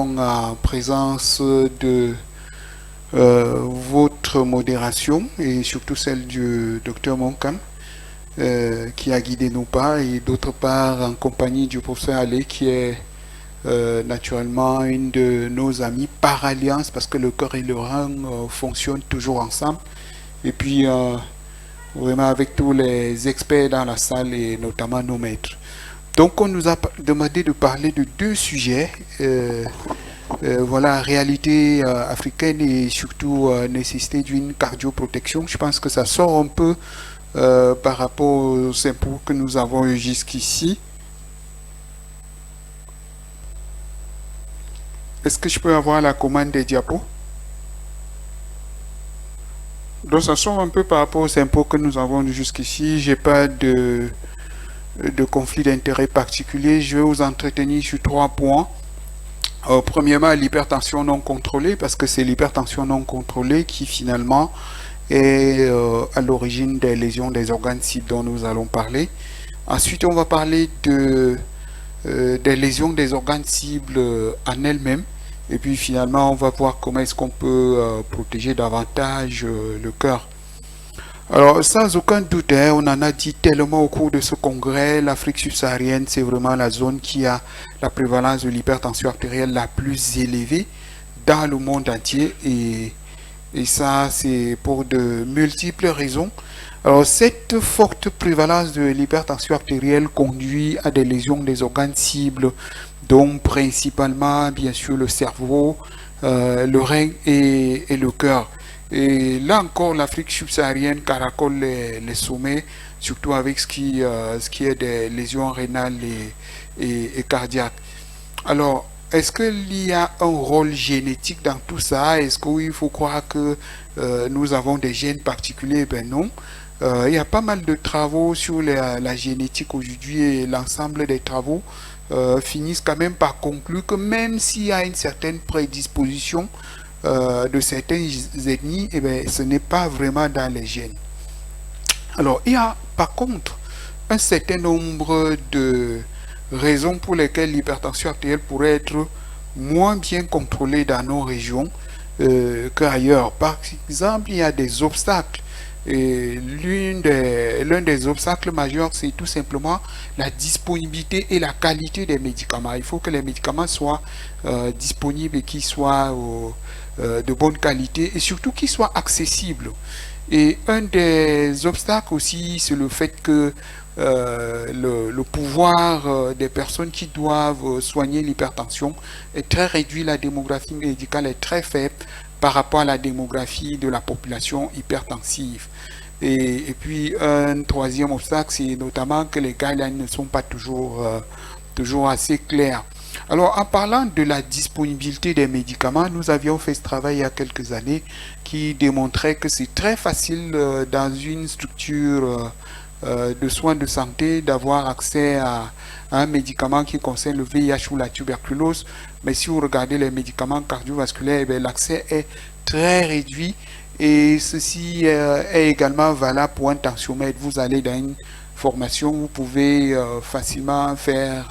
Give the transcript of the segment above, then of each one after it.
également en présence de votre modération et surtout celle du docteur Monkam qui a guidé nos pas, et d'autre part en compagnie du professeur Allé qui est naturellement une de nos amies par alliance parce que le corps et le rang fonctionnent toujours ensemble. Et puis vraiment avec tous les experts dans la salle et notamment nos maîtres. Donc on nous a demandé de parler de deux sujets. Voilà, réalité africaine et surtout nécessité d'une cardioprotection. Je pense que ça sort un peu par rapport aux impôts que nous avons eu jusqu'ici. Est-ce que je peux avoir la commande des diapos? Donc ça sort un peu par rapport aux impôts que nous avons jusqu'ici. J'ai pas de conflit d'intérêt particulier. Je vais vous entretenir sur 3 points. Premièrement, l'hypertension non contrôlée, parce que c'est l'hypertension non contrôlée qui finalement est à l'origine des lésions des organes cibles dont nous allons parler. Ensuite, on va parler des lésions des organes cibles en elles-mêmes. Et puis finalement, on va voir comment est-ce qu'on peut protéger davantage le cœur. Alors, sans aucun doute, hein, on en a dit tellement au cours de ce congrès, l'Afrique subsaharienne, c'est vraiment la zone qui a la prévalence de l'hypertension artérielle la plus élevée dans le monde entier. Et ça, c'est pour de multiples raisons. Alors, cette forte prévalence de l'hypertension artérielle conduit à des lésions des organes cibles, dont principalement, bien sûr, le cerveau, le rein et le cœur. Et là encore, l'Afrique subsaharienne caracole les sommets, surtout avec ce qui est des lésions rénales et cardiaques. Alors, est-ce qu'il y a un rôle génétique dans tout ça? Est-ce qu'il faut croire que nous avons des gènes particuliers? Ben non. Il y a pas mal de travaux sur la génétique aujourd'hui, et l'ensemble des travaux finissent quand même par conclure que même s'il y a une certaine prédisposition de certaines ethnies, eh bien, ce n'est pas vraiment dans les gènes. Alors, il y a par contre un certain nombre de raisons pour lesquelles l'hypertension artérielle pourrait être moins bien contrôlée dans nos régions qu'ailleurs. Par exemple, il y a des obstacles. Et l'un des obstacles majeurs, c'est tout simplement la disponibilité et la qualité des médicaments. Il faut que les médicaments soient disponibles et qu'ils soient de bonne qualité et surtout qu'ils soient accessibles. Et un des obstacles aussi, c'est le fait que le pouvoir des personnes qui doivent soigner l'hypertension est très réduit, la démographie médicale est très faible par rapport à la démographie de la population hypertensive. Et puis un troisième obstacle, c'est notamment que les guidelines ne sont pas toujours assez clairs. Alors, en parlant de la disponibilité des médicaments, nous avions fait ce travail il y a quelques années qui démontrait que c'est très facile dans une structure de soins de santé d'avoir accès à un médicament qui concerne le VIH ou la tuberculose. Mais si vous regardez les médicaments cardiovasculaires, eh l'accès est très réduit. Et ceci est également valable pour un tensiomètre. Vous allez dans une formation, vous pouvez facilement faire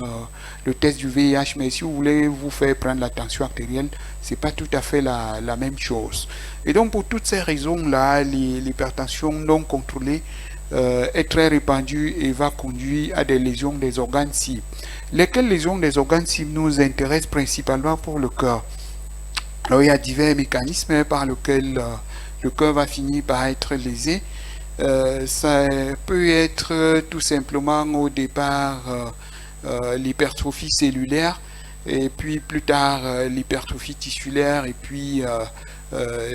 le test du VIH, mais si vous voulez vous faire prendre la tension artérielle, c'est pas tout à fait la même chose. Et donc pour toutes ces raisons-là, l'hypertension non contrôlée est très répandue et va conduire à des lésions des organes cibles. Lesquelles lésions des organes cibles nous intéressent principalement pour le cœur? Alors il y a divers mécanismes par lesquels le cœur va finir par être lésé. Ça peut être tout simplement au départ l'hypertrophie cellulaire, et puis plus tard l'hypertrophie tissulaire, et puis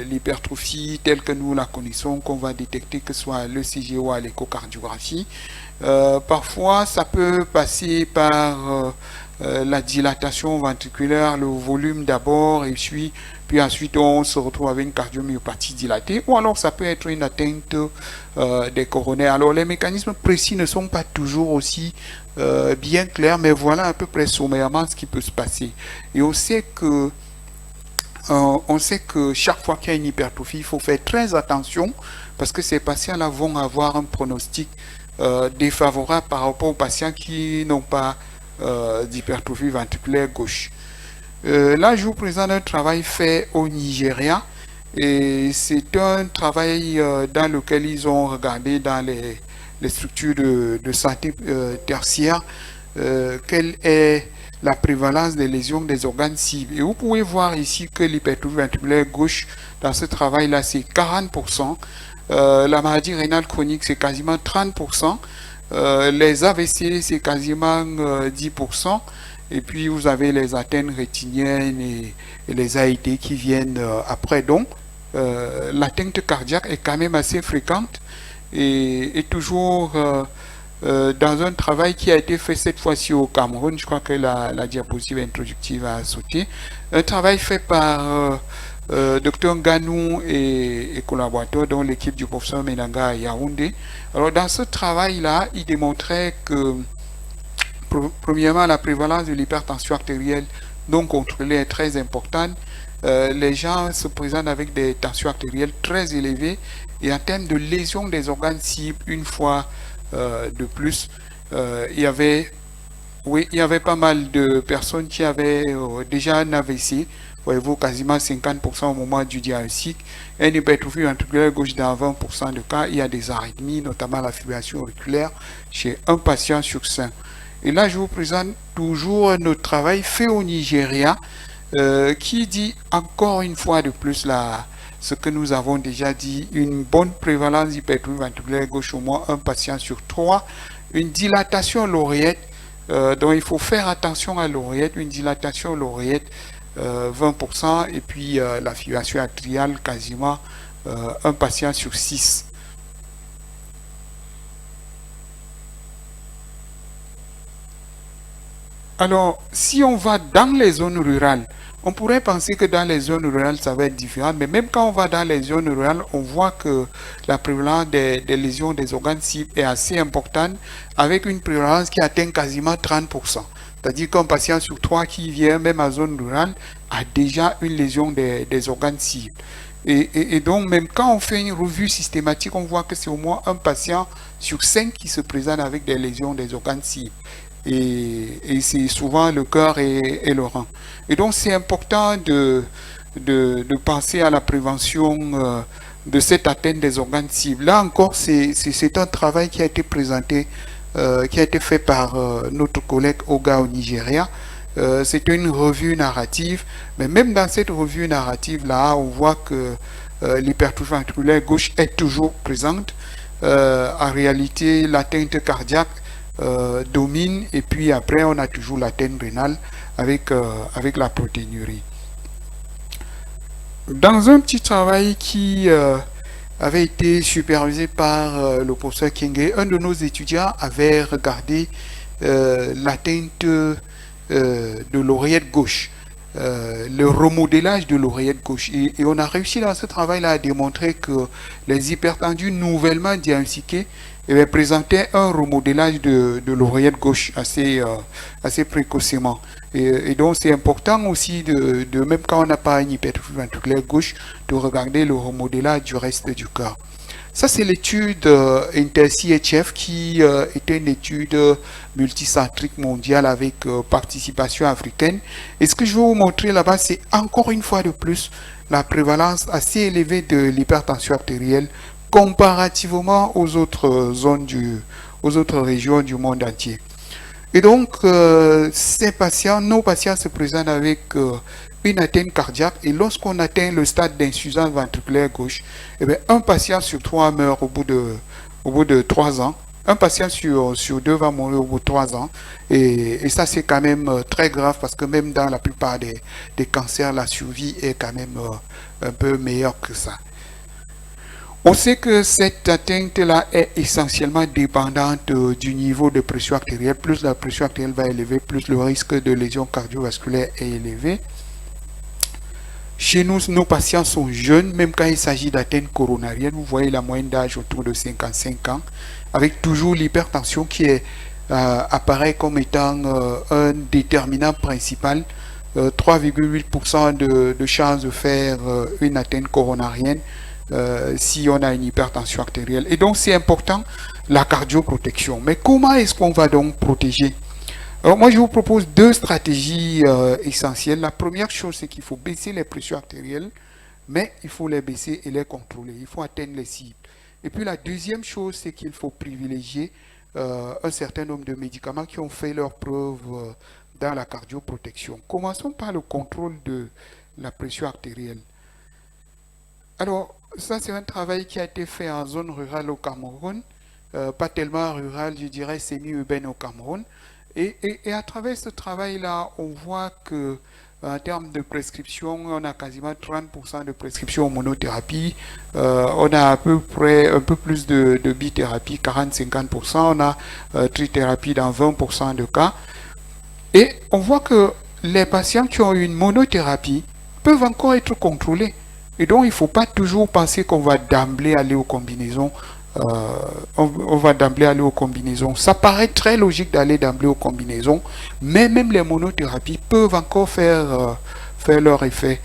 l'hypertrophie telle que nous la connaissons, qu'on va détecter que ce soit à l'ECG ou à l'échocardiographie. Parfois, ça peut passer par la dilatation ventriculaire, le volume d'abord, et puis ensuite on se retrouve avec une cardiomyopathie dilatée, ou alors ça peut être une atteinte des coronaires. Alors les mécanismes précis ne sont pas toujours aussi bien clairs, mais voilà à peu près sommairement ce qui peut se passer. Et on sait que chaque fois qu'il y a une hypertrophie, il faut faire très attention parce que ces patients-là vont avoir un pronostic défavorable par rapport aux patients qui n'ont pas d'hypertrophie ventriculaire gauche. Là, je vous présente un travail fait au Nigeria et c'est un travail dans lequel ils ont regardé dans les structures de santé tertiaire quelle est la prévalence des lésions des organes cibles. Et vous pouvez voir ici que l'hypertrophie ventriculaire gauche, dans ce travail-là, c'est 40%. La maladie rénale chronique, c'est quasiment 30%. Les AVC, c'est quasiment 10%. Et puis, vous avez les atteintes rétiniennes et les AID qui viennent après. Donc, l'atteinte cardiaque est quand même assez fréquente et toujours dans un travail qui a été fait cette fois-ci au Cameroun. Je crois que la diapositive introductive a sauté. Un travail fait par Dr Nganou et collaborateurs, dont l'équipe du professeur Menanga à Yaoundé. Alors, dans ce travail-là, il démontrait que premièrement, la prévalence de l'hypertension artérielle non contrôlée est très importante. Les gens se présentent avec des tensions artérielles très élevées et en termes de lésion des organes cibles, une fois de plus, il y avait pas mal de personnes qui avaient déjà un AVC, voyez-vous, quasiment 50% au moment du diagnostic, une hypertrophie ventriculaire gauche dans 20% de cas. Il y a des arythmies, notamment la fibrillation auriculaire, chez un patient sur 5. Et là, je vous présente toujours notre travail fait au Nigeria qui dit encore une fois de plus ce que nous avons déjà dit, une bonne prévalence d'hypertrophie ventriculaire gauche, au moins un patient sur 3, une dilatation l'oreillette, donc il faut faire attention à l'oreillette, une dilatation l'oreillette 20%, et puis la fibrillation atriale quasiment un patient sur 6. Alors, si on va dans les zones rurales, on pourrait penser que dans les zones rurales, ça va être différent, mais même quand on va dans les zones rurales, on voit que la prévalence des lésions des organes cibles est assez importante, avec une prévalence qui atteint quasiment 30%. C'est-à-dire qu'un patient sur 3 qui vient, même en zone rurale, a déjà une lésion des organes cibles. Et donc, même quand on fait une revue systématique, on voit que c'est au moins un patient sur 5 qui se présente avec des lésions des organes cibles. Et c'est souvent le cœur et le rein. Et donc, c'est important de penser à la prévention de cette atteinte des organes cibles. Là encore, c'est un travail qui a été présenté, qui a été fait par notre collègue Oga au Nigeria. C'est une revue narrative, mais même dans cette revue narrative-là, on voit que l'hypertrophie ventriculaire gauche est toujours présente. En réalité, l'atteinte cardiaque domine, et puis après on a toujours l'atteinte rénale avec la protéinurie. Dans un petit travail qui avait été supervisé par le professeur Kenge, un de nos étudiants avait regardé l'atteinte de l'oreillette gauche, le remodélage de l'oreillette gauche, et on a réussi dans ce travail-là à démontrer que les hypertendus nouvellement diagnostiqués présentaient un remodélage de l'oreillette gauche assez précocement. Et donc c'est important aussi de même quand on n'a pas une hypertrophie ventriculaire gauche, de regarder le remodélage du reste du corps. Ça, c'est l'étude Inter-CHF qui était une étude multicentrique mondiale avec participation africaine. Et ce que je vais vous montrer là-bas, c'est encore une fois de plus la prévalence assez élevée de l'hypertension artérielle comparativement aux autres zones aux autres régions du monde entier. Et donc, nos patients se présentent avec une atteinte cardiaque, et lorsqu'on atteint le stade d'insuffisance ventriculaire gauche, un patient sur 3 meurt au bout de 3 ans. Un patient sur 2 va mourir au bout de 3 ans. Et ça, c'est quand même très grave, parce que même dans la plupart des cancers, la survie est quand même un peu meilleure que ça. On sait que cette atteinte-là est essentiellement dépendante du niveau de pression artérielle. Plus la pression artérielle va élever, plus le risque de lésion cardiovasculaire est élevé. Chez nous, nos patients sont jeunes, même quand il s'agit d'atteinte coronarienne. Vous voyez la moyenne d'âge autour de 55 ans, avec toujours l'hypertension qui apparaît comme étant un déterminant principal. 3,8% de chances de faire une atteinte coronarienne si on a une hypertension artérielle. Et donc, c'est important, la cardioprotection. Mais comment est-ce qu'on va donc protéger Alors moi, je vous propose deux stratégies essentielles. La première chose, c'est qu'il faut baisser les pressions artérielles, mais il faut les baisser et les contrôler. Il faut atteindre les cibles. Et puis la deuxième chose, c'est qu'il faut privilégier un certain nombre de médicaments qui ont fait leurs preuves dans la cardioprotection. Commençons par le contrôle de la pression artérielle. Alors, ça, c'est un travail qui a été fait en zone rurale au Cameroun, pas tellement rurale, je dirais semi-urbaine au Cameroun. Et à travers ce travail-là, on voit que en termes de prescription, on a quasiment 30% de prescription en monothérapie. On a à peu près un peu plus de bithérapie, 40-50%. On a trithérapie dans 20% de cas. Et on voit que les patients qui ont une monothérapie peuvent encore être contrôlés. Et donc, il ne faut pas toujours penser qu'on va d'emblée aller aux combinaisons. On va d'emblée aller aux combinaisons. Ça paraît très logique d'aller d'emblée aux combinaisons, mais même les monothérapies peuvent encore faire leur effet.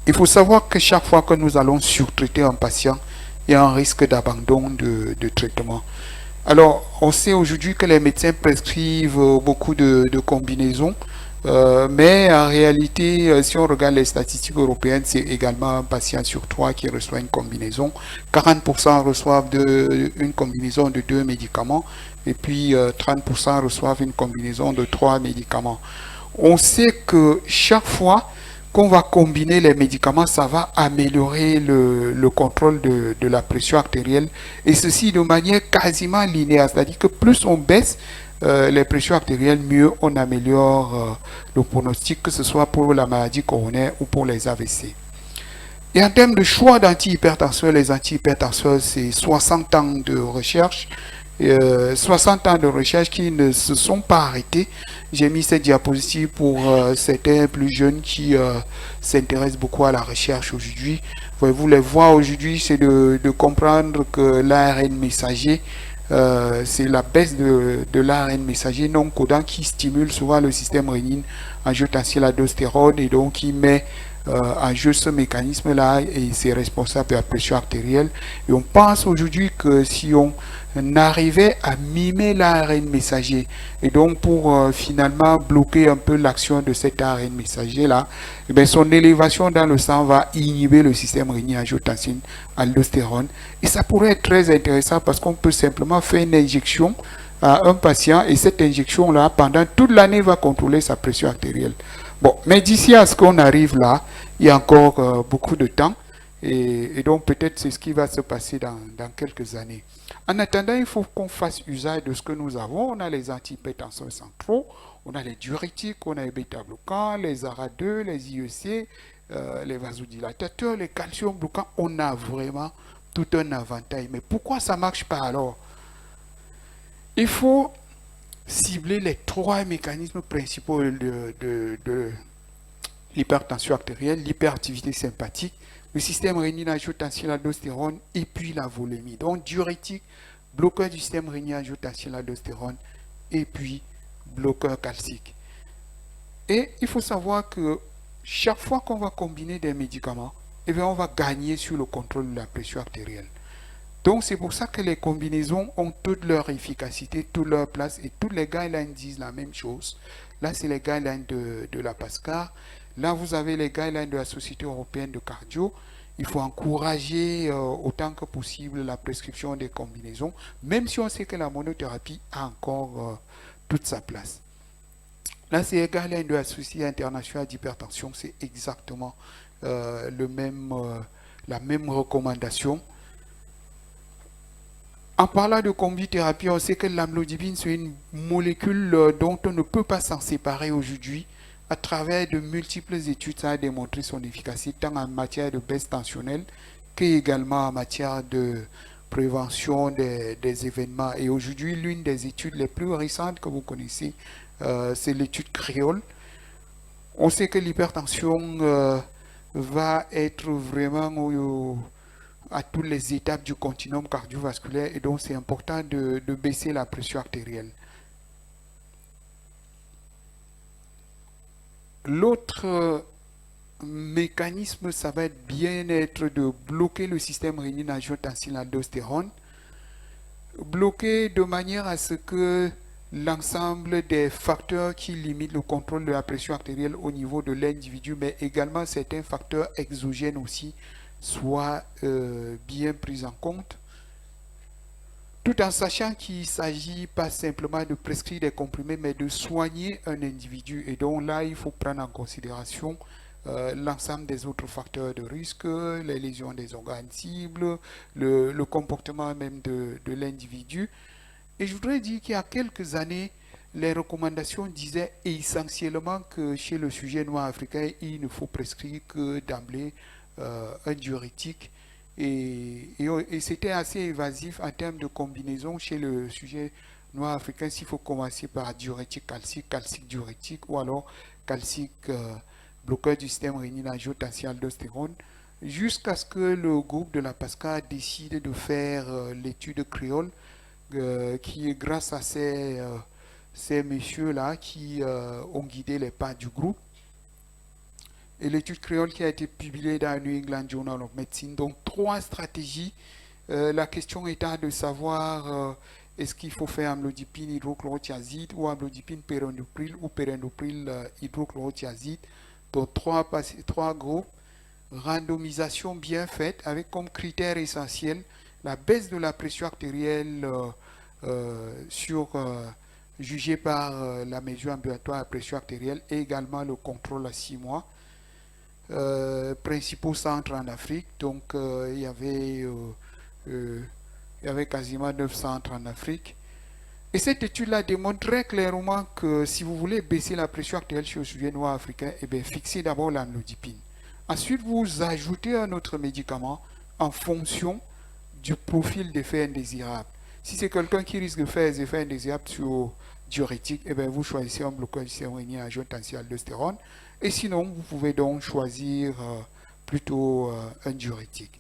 Il faut savoir que chaque fois que nous allons surtraiter un patient, il y a un risque d'abandon de traitement. Alors, on sait aujourd'hui que les médecins prescrivent beaucoup de combinaisons, mais en réalité, si on regarde les statistiques européennes, c'est également un patient sur trois qui reçoit une combinaison. 40% reçoivent une combinaison de 2 médicaments et puis 30% reçoivent une combinaison de 3 médicaments. On sait que chaque fois qu'on va combiner les médicaments, ça va améliorer le contrôle de la pression artérielle, et ceci de manière quasiment linéaire, c'est-à-dire que plus on baisse les pressions artérielles, mieux on améliore le pronostic, que ce soit pour la maladie coronaire ou pour les AVC. Et en termes de choix d'antihypertenseurs, les antihypertenseurs, c'est 60 ans de recherche, 60 ans de recherche qui ne se sont pas arrêtés. J'ai mis cette diapositive pour certains plus jeunes qui s'intéressent beaucoup à la recherche aujourd'hui. Vous les voir aujourd'hui, c'est de comprendre que l'ARN messager, c'est la baisse de l'ARN messager non codant qui stimule souvent le système rénine-angiotensin-aldostérone et donc qui met en jeu ce mécanisme-là, et c'est responsable de la pression artérielle. Et on pense aujourd'hui que si on arrivait à mimer l'ARN messager, et donc pour finalement bloquer un peu l'action de cet ARN messager-là, eh bien, son élévation dans le sang va inhiber le système rénine-angiotensin-aldostérone. Et ça pourrait être très intéressant parce qu'on peut simplement faire une injection à un patient, et cette injection-là, pendant toute l'année, va contrôler sa pression artérielle. Bon, mais d'ici à ce qu'on arrive là, il y a encore beaucoup de temps, et donc peut-être c'est ce qui va se passer dans quelques années. En attendant, il faut qu'on fasse usage de ce que nous avons. On a les antihypertenseurs centraux, on a les diurétiques, on a les bêta-bloquants, les ARA2, les IEC, les vasodilatateurs, les calcium bloquants. On a vraiment tout un avantage. Mais pourquoi ça ne marche pas alors? Il faut cibler les 3 mécanismes principaux de l'hypertension artérielle: l'hyperactivité sympathique, le système rénine-angiotensin-aldostérone et puis la volémie. Donc diurétique, bloqueur du système rénine-angiotensin-aldostérone et puis bloqueur calcique. Et il faut savoir que chaque fois qu'on va combiner des médicaments, eh bien, on va gagner sur le contrôle de la pression artérielle. Donc c'est pour ça que les combinaisons ont toute leur efficacité, toute leur place, et tous les guidelines disent la même chose. Là, c'est les guidelines de la PASCAR. Là, vous avez les guidelines de la Société européenne de cardio. Il faut encourager autant que possible la prescription des combinaisons, même si on sait que la monothérapie a encore toute sa place. Là, c'est les guidelines de la Société internationale d'hypertension. C'est exactement la même recommandation. En parlant de combithérapie, on sait que l'amlodipine, c'est une molécule dont on ne peut pas s'en séparer aujourd'hui. À travers de multiples études, ça a démontré son efficacité tant en matière de baisse tensionnelle qu'également en matière de prévention des événements. Et aujourd'hui, l'une des études les plus récentes que vous connaissez, c'est l'étude Créole. On sait que l'hypertension va être vraiment à toutes les étapes du continuum cardiovasculaire, et donc c'est important de baisser la pression artérielle. L'autre mécanisme, ça va bien être de bloquer le système rénine-angiotensin-aldostérone, bloquer de manière à ce que l'ensemble des facteurs qui limitent le contrôle de la pression artérielle au niveau de l'individu, mais également certains facteurs exogènes aussi soient bien pris en compte, tout en sachant qu'il ne s'agit pas simplement de prescrire des comprimés, mais de soigner un individu. Et donc là, il faut prendre en considération l'ensemble des autres facteurs de risque, les lésions des organes cibles, le comportement même de l'individu. Et je voudrais dire qu'il y a quelques années, les recommandations disaient essentiellement que chez le sujet noir africain, il ne faut prescrire que d'emblée un diurétique. Et c'était assez évasif en termes de combinaison chez le sujet noir africain, s'il faut commencer par diurétique calcique, calcique diurétique, ou alors calcique bloqueur du système rénine-angiotensin-aldostérone, jusqu'à ce que le groupe de la PASCA décide de faire l'étude créole, qui, grâce à ces messieurs-là qui ont guidé les pas du groupe, et l'étude créole qui a été publiée dans le New England Journal of Medicine. Donc, 3 stratégies. La question étant de savoir est-ce qu'il faut faire amlodipine hydrochlorothiazide ou amlodipine périnopril ou périnopril hydrochlorothiazide. Donc, 3 groupes. Randomisation bien faite avec comme critère essentiel la baisse de la pression artérielle jugée par la mesure ambulatoire à pression artérielle et également le contrôle à 6 mois. Principaux centres en Afrique, donc il y avait quasiment 9 centres en Afrique. Et cette étude-là démontre très clairement que si vous voulez baisser la pression artérielle chez le sujet noir africain, eh bien, fixez d'abord l'amlodipine. Ensuite, vous ajoutez un autre médicament en fonction du profil d'effet indésirable. Si c'est quelqu'un qui risque de faire des effets indésirables sur diurétique, eh bien, vous choisissez un bloqueur du système rénine-angiotensin-aldostérone. Et sinon, vous pouvez donc choisir plutôt un diurétique.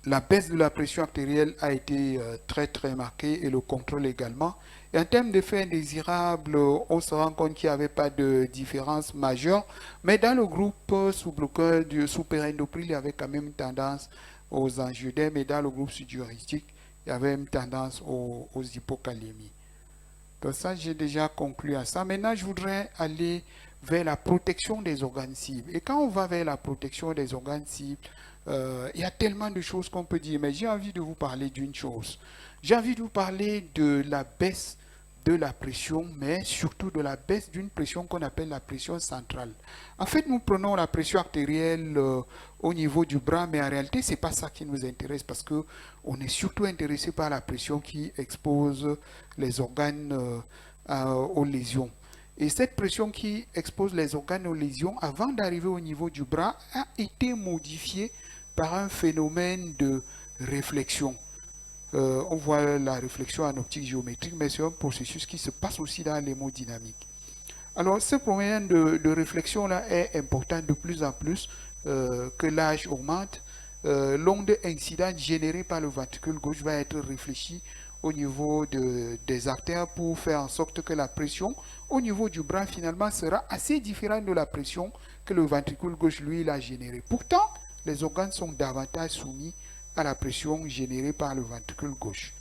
La baisse de la pression artérielle a été très très marquée et le contrôle également. Et en termes d'effets indésirables, on se rend compte qu'il n'y avait pas de différence majeure. Mais dans le groupe sous bloqueur sous périnopril, il y avait quand même une tendance aux angioedèmes. Et dans le groupe sous diurétique, il y avait une tendance aux hypocalémies. Donc ça, j'ai déjà conclu à ça. Maintenant, je voudrais aller vers la protection des organes cibles. Et quand on va vers la protection des organes cibles, il y a tellement de choses qu'on peut dire, mais j'ai envie de vous parler d'une chose. J'ai envie de vous parler de la baisse de la pression, mais surtout de la baisse d'une pression qu'on appelle la pression centrale. En fait, nous prenons la pression artérielle au niveau du bras, mais en réalité, ce n'est pas ça qui nous intéresse parce qu'on est surtout intéressé par la pression qui expose les organes aux lésions. Et cette pression qui expose les organes aux lésions, avant d'arriver au niveau du bras, a été modifiée par un phénomène de réflexion. On voit la réflexion en optique géométrique, mais c'est un processus qui se passe aussi dans l'hémodynamique. Alors, ce phénomène de réflexion-là est important de plus en plus que l'âge augmente. L'onde incidente générée par le ventricule gauche va être réfléchie au niveau des artères pour faire en sorte que la pression au niveau du bras finalement sera assez différente de la pression que le ventricule gauche lui a générée. Pourtant, les organes sont davantage soumis à la pression générée par le ventricule gauche.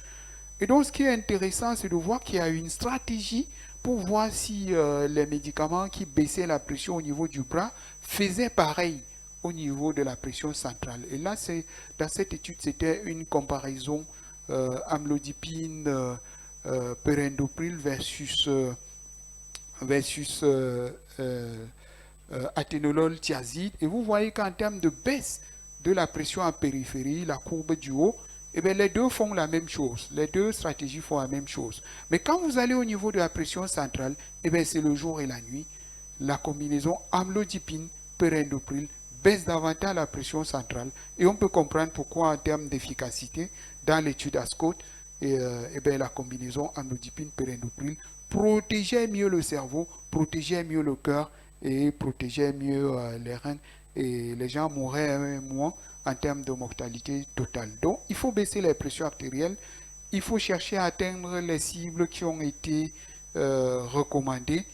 Et donc, ce qui est intéressant, c'est de voir qu'il y a une stratégie pour voir si les médicaments qui baissaient la pression au niveau du bras faisaient pareil au niveau de la pression centrale. Et là, dans cette étude, c'était une comparaison amlodipine périnopril versus athénolol thiazide. Et vous voyez qu'en termes de baisse de la pression en périphérie, la courbe du haut, eh bien, les deux font la même chose. Les deux stratégies font la même chose. Mais quand vous allez au niveau de la pression centrale, eh bien, c'est le jour et la nuit. La combinaison amlodipine, périnopril baisse davantage la pression centrale. Et on peut comprendre pourquoi en termes d'efficacité, dans l'étude ASCOT, eh bien, la combinaison amlodipine, périnopril protégeait mieux le cerveau, protégeait mieux le cœur et protégeait mieux les reins. Et les gens mouraient moins en termes de mortalité totale. Donc, il faut baisser les pressions artérielles. Il faut chercher à atteindre les cibles qui ont été recommandées.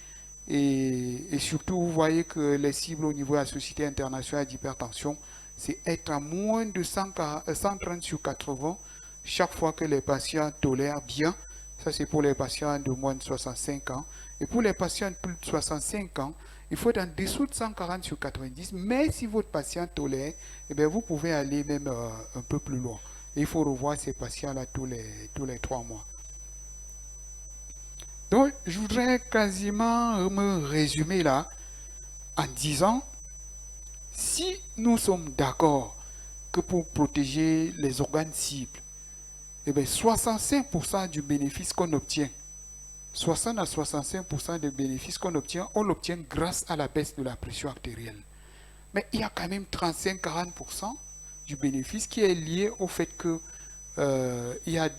Et surtout, vous voyez que les cibles au niveau de la Société internationale d'hypertension, c'est être à moins de 130 sur 80 chaque fois que les patients tolèrent bien Ça, c'est pour les patients de moins de 65 ans. Et pour les patients de plus de 65 ans, il faut être en dessous de 140 sur 90. Mais si votre patient tolère, eh bien, vous pouvez aller même un peu plus loin. Et il faut revoir ces patients-là tous les 3 mois. Donc, je voudrais quasiment me résumer là en disant, si nous sommes d'accord que pour protéger les organes cibles, eh bien, 65% du bénéfice qu'on obtient, 60 à 65% des bénéfices qu'on obtient, on l'obtient grâce à la baisse de la pression artérielle. Mais il y a quand même 35-40% du bénéfice qui est lié au fait que il y a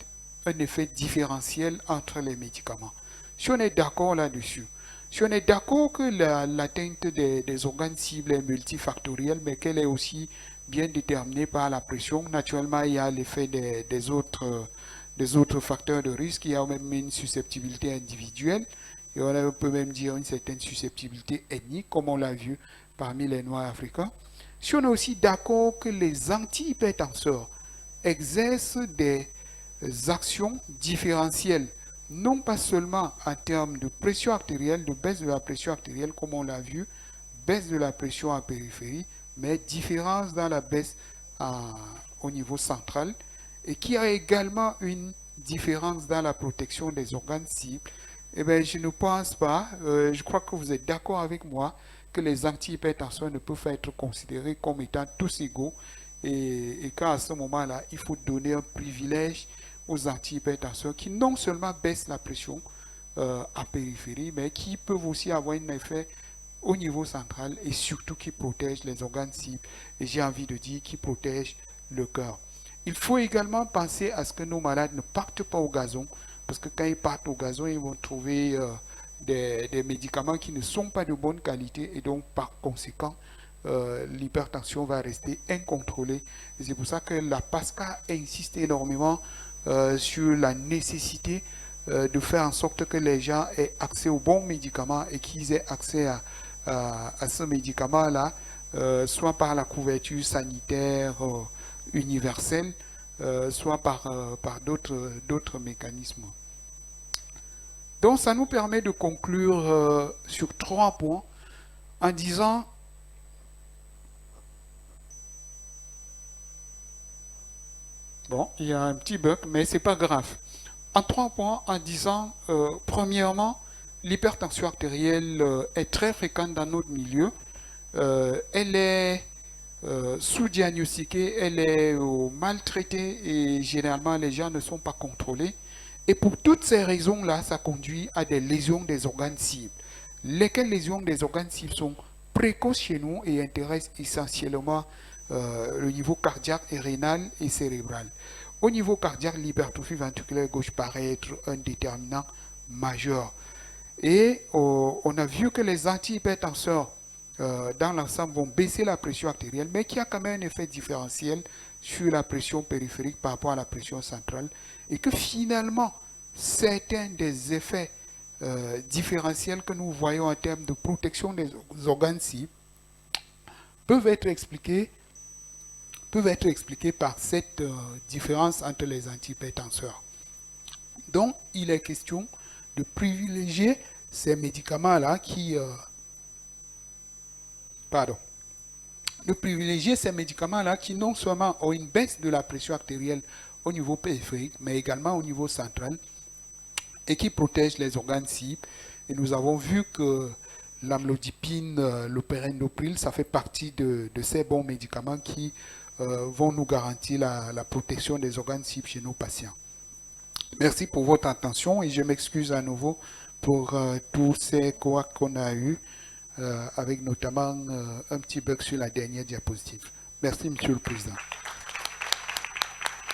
un effet différentiel entre les médicaments. Si on est d'accord là-dessus, si on est d'accord que l'atteinte des organes cibles est multifactorielle, mais qu'elle est aussi bien déterminée par la pression, naturellement, il y a l'effet des autres facteurs de risque. Il y a même une susceptibilité individuelle, et on peut même dire une certaine susceptibilité ethnique, comme on l'a vu parmi les Noirs africains. Si on est aussi d'accord que les antihypertenseurs exercent des actions différentielles, non pas seulement en termes de pression artérielle, de baisse de la pression artérielle, comme on l'a vu, baisse de la pression en périphérie, mais différence dans la baisse au niveau central, et qui a également une différence dans la protection des organes cibles. Eh bien, je ne pense pas, je crois que vous êtes d'accord avec moi, que les antihypertenseurs ne peuvent être considérés comme étant tous égaux, et qu'à ce moment-là, il faut donner un privilège aux antihypertenseurs qui non seulement baissent la pression en périphérie, mais qui peuvent aussi avoir un effet au niveau central et surtout qui protègent les organes cibles. Et j'ai envie de dire qui protègent le cœur. Il faut également penser à ce que nos malades ne partent pas au gazon, parce que quand ils partent au gazon, ils vont trouver des médicaments qui ne sont pas de bonne qualité et donc par conséquent, l'hypertension va rester incontrôlée. Et c'est pour ça que la PASCA insiste énormément sur la nécessité de faire en sorte que les gens aient accès aux bons médicaments et qu'ils aient accès à ce médicament-là, soit par la couverture sanitaire universelle, soit par d'autres mécanismes. Donc ça nous permet de conclure sur 3 points en disant bon, il y a un petit bug, mais c'est pas grave. En 3 points, en disant, premièrement, l'hypertension artérielle est très fréquente dans notre milieu. Elle est sous-diagnostiquée, elle est maltraitée et généralement les gens ne sont pas contrôlés. Et pour toutes ces raisons-là, ça conduit à des lésions des organes cibles. Lesquelles lésions des organes cibles sont précoces chez nous et intéressent essentiellement le niveau cardiaque et rénal et cérébral. Au niveau cardiaque, l'hypertrophie ventriculaire gauche paraît être un déterminant majeur. Et on a vu que les antihypertenseurs dans l'ensemble vont baisser la pression artérielle, mais qu'il y a quand même un effet différentiel sur la pression périphérique par rapport à la pression centrale, et que finalement, certains des effets différentiels que nous voyons en termes de protection des organes cibles peuvent être expliqués par cette différence entre les antihypertenseurs. Donc, il est question de privilégier ces médicaments-là qui non seulement ont une baisse de la pression artérielle au niveau périphérique, mais également au niveau central, et qui protègent les organes cibles. Et nous avons vu que l'amlodipine, le pérenopril, ça fait partie de ces bons médicaments qui vont nous garantir la protection des organes cibles chez nos patients. Merci pour votre attention et je m'excuse à nouveau pour tous ces couacs qu'on a eus, avec notamment un petit bug sur la dernière diapositive. Merci, Monsieur le Président.